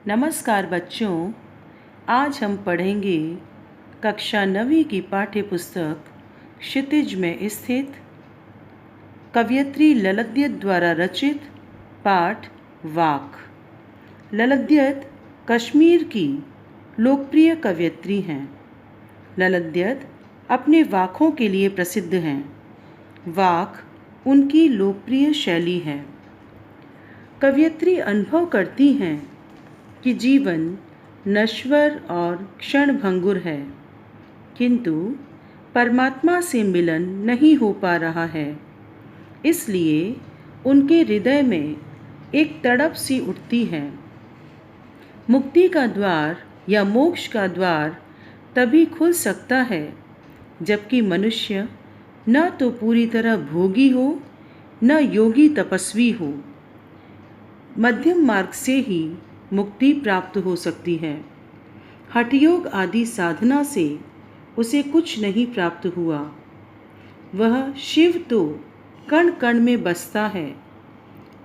नमस्कार बच्चों, आज हम पढ़ेंगे कक्षा 9वीं की पाठ्य पुस्तक क्षितिज में स्थित कवयित्री ललद्यत द्वारा रचित पाठ वाक। ललद्यत कश्मीर की लोकप्रिय कवयित्री हैं। ललद्यत अपने वाकों के लिए प्रसिद्ध हैं। वाक उनकी लोकप्रिय शैली है। कवयित्री अनुभव करती हैं कि जीवन नश्वर और क्षणभंगुर है, किंतु परमात्मा से मिलन नहीं हो पा रहा है। इसलिए उनके हृदय में एक तड़प सी उठती है। मुक्ति का द्वार या मोक्ष का द्वार तभी खुल सकता है जबकि मनुष्य न तो पूरी तरह भोगी हो, न योगी तपस्वी हो। मध्यम मार्ग से ही मुक्ति प्राप्त हो सकती है। हठयोग आदि साधना से उसे कुछ नहीं प्राप्त हुआ। वह शिव तो कण कण में बसता है।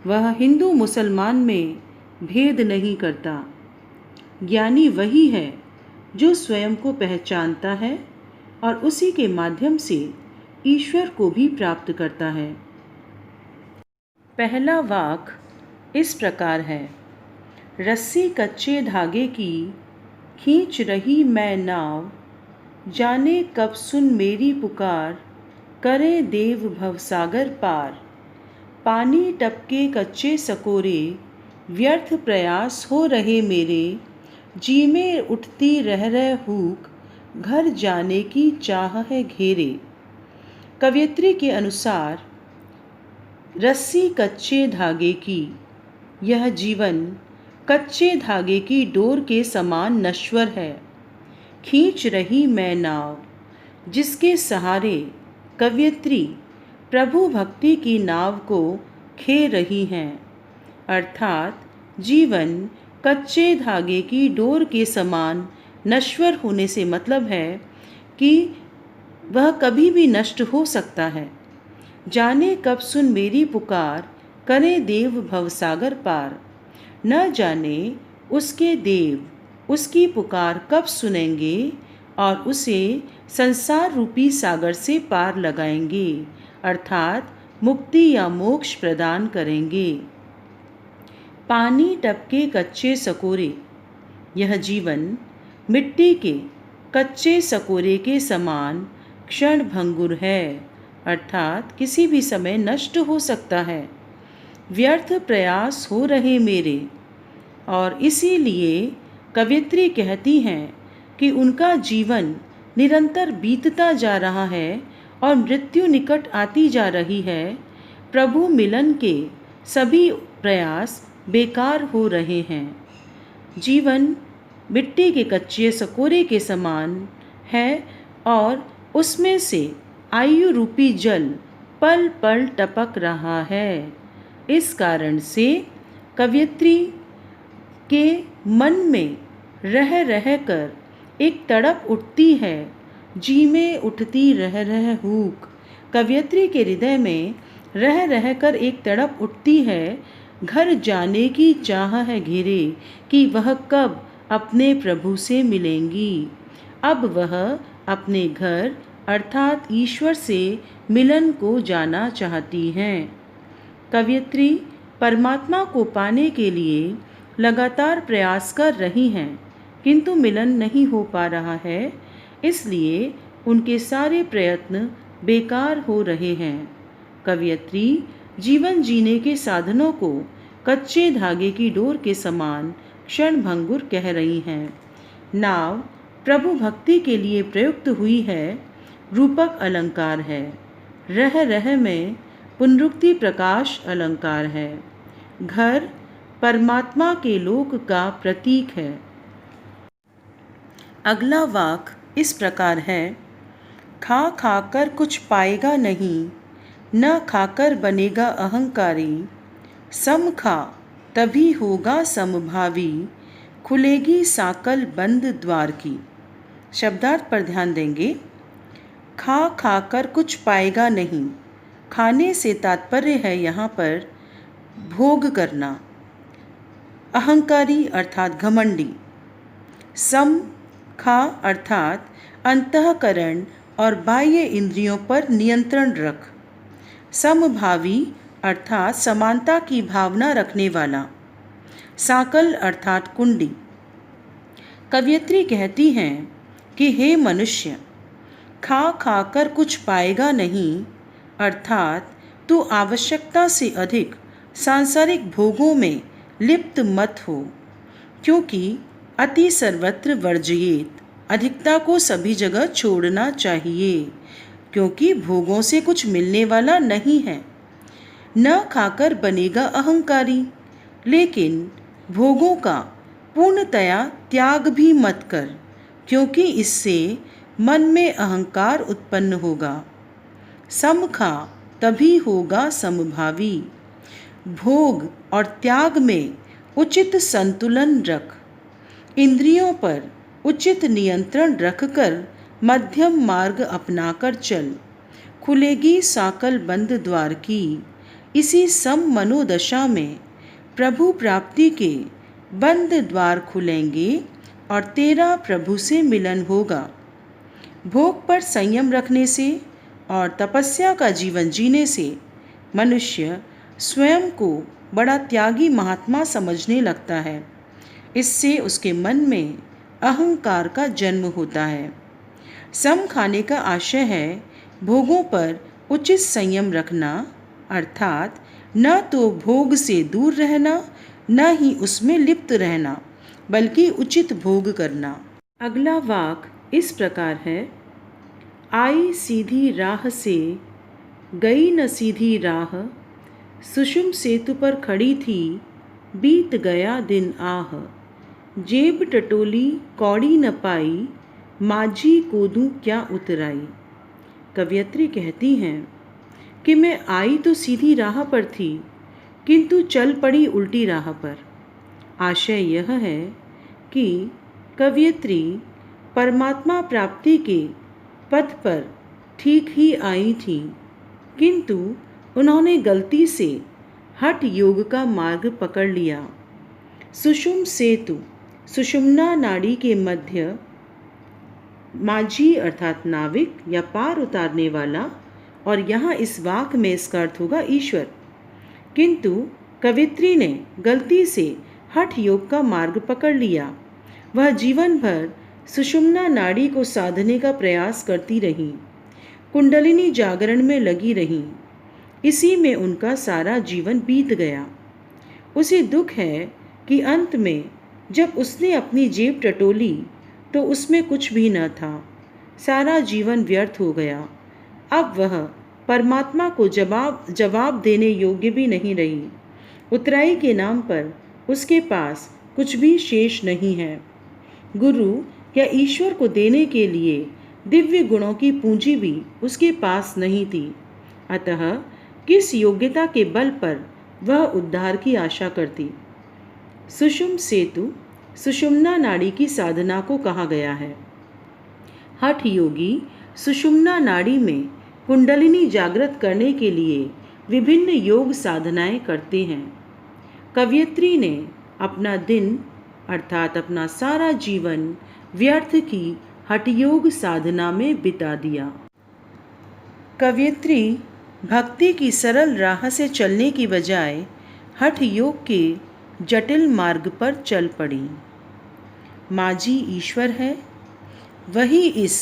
वह हिंदू मुसलमान में भेद नहीं करता। ज्ञानी वही है जो स्वयं को पहचानता है और उसी के माध्यम से ईश्वर को भी प्राप्त करता है। पहला वाक इस प्रकार है। रस्सी कच्चे धागे की खींच रही मैं नाव, जाने कब सुन मेरी पुकार, करे देव भवसागर पार। पानी टपके कच्चे सकोरे, व्यर्थ प्रयास हो रहे मेरे, जी में उठती रह हूक, घर जाने की चाह है घेरे। कवयित्री के अनुसार रस्सी कच्चे धागे की, यह जीवन कच्चे धागे की डोर के समान नश्वर है। खींच रही मैं नाव, जिसके सहारे कवयित्री प्रभु भक्ति की नाव को खे रही हैं। अर्थात जीवन कच्चे धागे की डोर के समान नश्वर होने से मतलब है कि वह कभी भी नष्ट हो सकता है। जाने कब सुन मेरी पुकार, करे देव भवसागर पार। न जाने उसके देव उसकी पुकार कब सुनेंगे और उसे संसार रूपी सागर से पार लगाएंगे, अर्थात मुक्ति या मोक्ष प्रदान करेंगे। पानी टपके कच्चे सकोरे, यह जीवन मिट्टी के कच्चे सकोरे के समान क्षणभंगुर है, अर्थात किसी भी समय नष्ट हो सकता है। व्यर्थ प्रयास हो रहे मेरे, और इसीलिए कवयित्री कहती हैं कि उनका जीवन निरंतर बीतता जा रहा है और मृत्यु निकट आती जा रही है। प्रभु मिलन के सभी प्रयास बेकार हो रहे हैं। जीवन मिट्टी के कच्चे सकोरे के समान है और उसमें से आयु रूपी जल पल पल टपक रहा है। इस कारण से कवयित्री के मन में रह कर एक तड़प उठती है। जी में उठती रह हूक। कवयित्री के हृदय में रह कर एक तड़प उठती है। घर जाने की चाह है घेरे कि वह कब अपने प्रभु से मिलेंगी। अब वह अपने घर अर्थात ईश्वर से मिलन को जाना चाहती हैं। कवयित्री परमात्मा को पाने के लिए लगातार प्रयास कर रही हैं, किंतु मिलन नहीं हो पा रहा है। इसलिए उनके सारे प्रयत्न बेकार हो रहे हैं। कवयित्री जीवन जीने के साधनों को कच्चे धागे की डोर के समान क्षणभंगुर कह रही हैं। नाव प्रभु भक्ति के लिए प्रयुक्त हुई है, रूपक अलंकार है। रह में पुनरुक्ति प्रकाश अलंकार है। घर परमात्मा के लोक का प्रतीक है। अगला वाक इस प्रकार है। खा खाकर कुछ पाएगा नहीं, न खाकर बनेगा अहंकारी। सम खा तभी होगा समभावी, खुलेगी साकल बंद द्वार की। शब्दार्थ पर ध्यान देंगे। खा खाकर कुछ पाएगा नहीं, खाने से तात्पर्य है यहाँ पर भोग करना। अहंकारी अर्थात घमंडी। सम खा अर्थात अंतःकरण और बाह्य इंद्रियों पर नियंत्रण रख। समभावी अर्थात समानता की भावना रखने वाला। साकल अर्थात कुंडी। कवयित्री कहती हैं कि हे मनुष्य, खा खाकर कुछ पाएगा नहीं, अर्थात तू आवश्यकता से अधिक सांसारिक भोगों में लिप्त मत हो, क्योंकि अति सर्वत्र वर्जयेत, अधिकता को सभी जगह छोड़ना चाहिए, क्योंकि भोगों से कुछ मिलने वाला नहीं है। न खाकर बनेगा अहंकारी, लेकिन भोगों का पूर्णतया त्याग भी मत कर, क्योंकि इससे मन में अहंकार उत्पन्न होगा। सम खा तभी होगा समभावी। भोग और त्याग में उचित संतुलन रख। इंद्रियों पर उचित नियंत्रण रखकर मध्यम मार्ग अपनाकर चल, खुलेगी साकल बंद द्वार की। इसी सम मनोदशा में प्रभु प्राप्ति के बंद द्वार खुलेंगे और तेरा प्रभु से मिलन होगा। भोग पर संयम रखने से और तपस्या का जीवन जीने से मनुष्य स्वयं को बड़ा त्यागी महात्मा समझने लगता है। इससे उसके मन में अहंकार का जन्म होता है। सम खाने का आशय है भोगों पर उचित संयम रखना, अर्थात न तो भोग से दूर रहना, न ही उसमें लिप्त रहना, बल्कि उचित भोग करना। अगला वाक इस प्रकार है। आई सीधी राह से गई न सीधी राह, सुषुम सेतु पर खड़ी थी, बीत गया दिन आह। जेब टटोली कौड़ी न पाई, माझी कोदूं क्या उतराई। कवयित्री कहती हैं कि मैं आई तो सीधी राह पर थी, किंतु चल पड़ी उल्टी राह पर। आशय यह है कि कवयित्री परमात्मा प्राप्ति के पथ पर ठीक ही आई थी, किंतु उन्होंने गलती से हठ योग का मार्ग पकड़ लिया। सुषुम सेतु सुषुम्ना नाड़ी के मध्य, माझी अर्थात नाविक या पार उतारने वाला, और यहाँ इस वाक में इसका अर्थ होगा ईश्वर। किंतु कवयित्री ने गलती से हठ योग का मार्ग पकड़ लिया। वह जीवन भर सुषुम्ना नाड़ी को साधने का प्रयास करती रही, कुंडलिनी जागरण में लगी रही। इसी में उनका सारा जीवन बीत गया। उसे दुख है कि अंत में जब उसने अपनी जेब टटोली तो उसमें कुछ भी न था। सारा जीवन व्यर्थ हो गया। अब वह परमात्मा को जवाब देने योग्य भी नहीं रही। उतराई के नाम पर उसके पास कुछ भी शेष नहीं है। गुरु या ईश्वर को देने के लिए दिव्य गुणों की पूंजी भी उसके पास नहीं थी। अतः किस योग्यता के बल पर वह उद्धार की आशा करती। सुषुम सेतु सुषुम्ना नाड़ी की साधना को कहा गया है। हठ योगी सुषुम्ना नाड़ी में कुंडलिनी जागृत करने के लिए विभिन्न योग साधनाएं करते हैं। कवयित्री ने अपना दिन अर्थात अपना सारा जीवन व्यर्थ की हठयोग साधना में बिता दिया। कवयित्री भक्ति की सरल राह से चलने की बजाय हठ योग के जटिल मार्ग पर चल पड़ी। माझी ईश्वर है, वही इस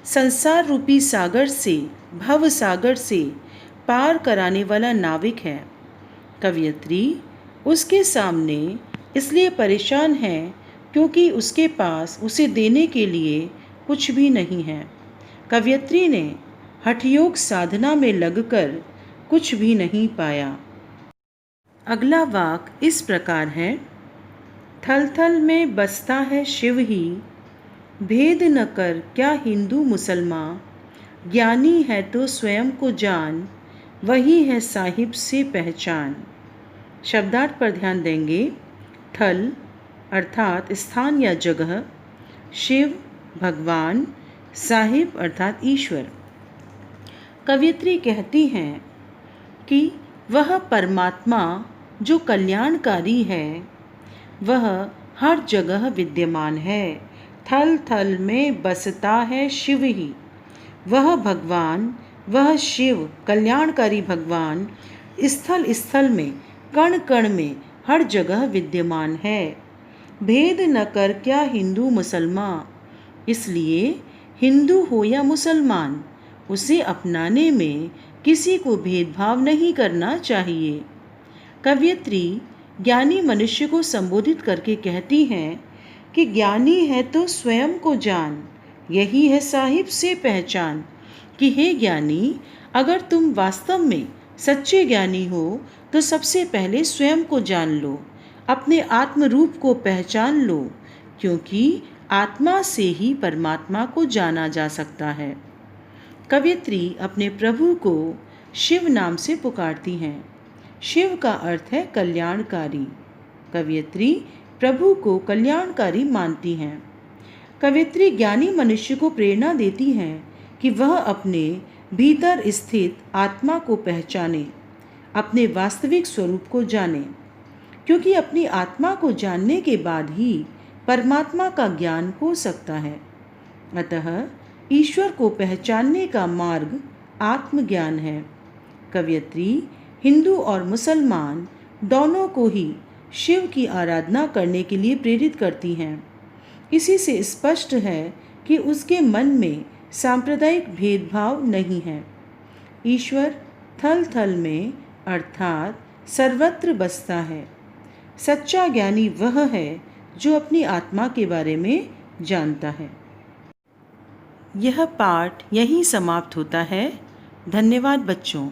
संसार रूपी सागर से, भव सागर से पार कराने वाला नाविक है। कवयित्री उसके सामने इसलिए परेशान है क्योंकि उसके पास उसे देने के लिए कुछ भी नहीं है। कवयित्री ने हठयोग साधना में लगकर कुछ भी नहीं पाया। अगला वाक इस प्रकार है। थल थल में बसता है शिव ही, भेद न कर क्या हिंदू मुसलमान, ज्ञानी है तो स्वयं को जान, वही है साहिब से पहचान। शब्दार्थ पर ध्यान देंगे। थल अर्थात स्थान या जगह, शिव भगवान, साहिब अर्थात ईश्वर। कवयित्री कहती हैं कि वह परमात्मा जो कल्याणकारी है, वह हर जगह विद्यमान है। थल थल में बसता है शिव ही। वह भगवान, वह शिव कल्याणकारी भगवान स्थल स्थल में, कण कण में, हर जगह विद्यमान है। भेद न कर क्या हिंदू मुसलमान, इसलिए हिंदू हो या मुसलमान, उसे अपनाने में किसी को भेदभाव नहीं करना चाहिए। कवयित्री ज्ञानी मनुष्य को संबोधित करके कहती हैं कि ज्ञानी है तो स्वयं को जान, यही है साहिब से पहचान। कि हे ज्ञानी, अगर तुम वास्तव में सच्चे ज्ञानी हो तो सबसे पहले स्वयं को जान लो, अपने आत्म रूप को पहचान लो, क्योंकि आत्मा से ही परमात्मा को जाना जा सकता है। कवयित्री अपने प्रभु को शिव नाम से पुकारती हैं। शिव का अर्थ है कल्याणकारी। कवयित्री प्रभु को कल्याणकारी मानती हैं। कवयित्री ज्ञानी मनुष्य को प्रेरणा देती हैं कि वह अपने भीतर स्थित आत्मा को पहचाने, अपने वास्तविक स्वरूप को जाने, क्योंकि अपनी आत्मा को जानने के बाद ही परमात्मा का ज्ञान हो सकता है। अतः ईश्वर को पहचानने का मार्ग आत्मज्ञान है। कवयित्री हिंदू और मुसलमान दोनों को ही शिव की आराधना करने के लिए प्रेरित करती हैं। इसी से स्पष्ट है कि उसके मन में सांप्रदायिक भेदभाव नहीं है। ईश्वर थल थल में अर्थात सर्वत्र बसता है। सच्चा ज्ञानी वह है जो अपनी आत्मा के बारे में जानता है। यह पाठ यहीं समाप्त होता है। धन्यवाद बच्चों।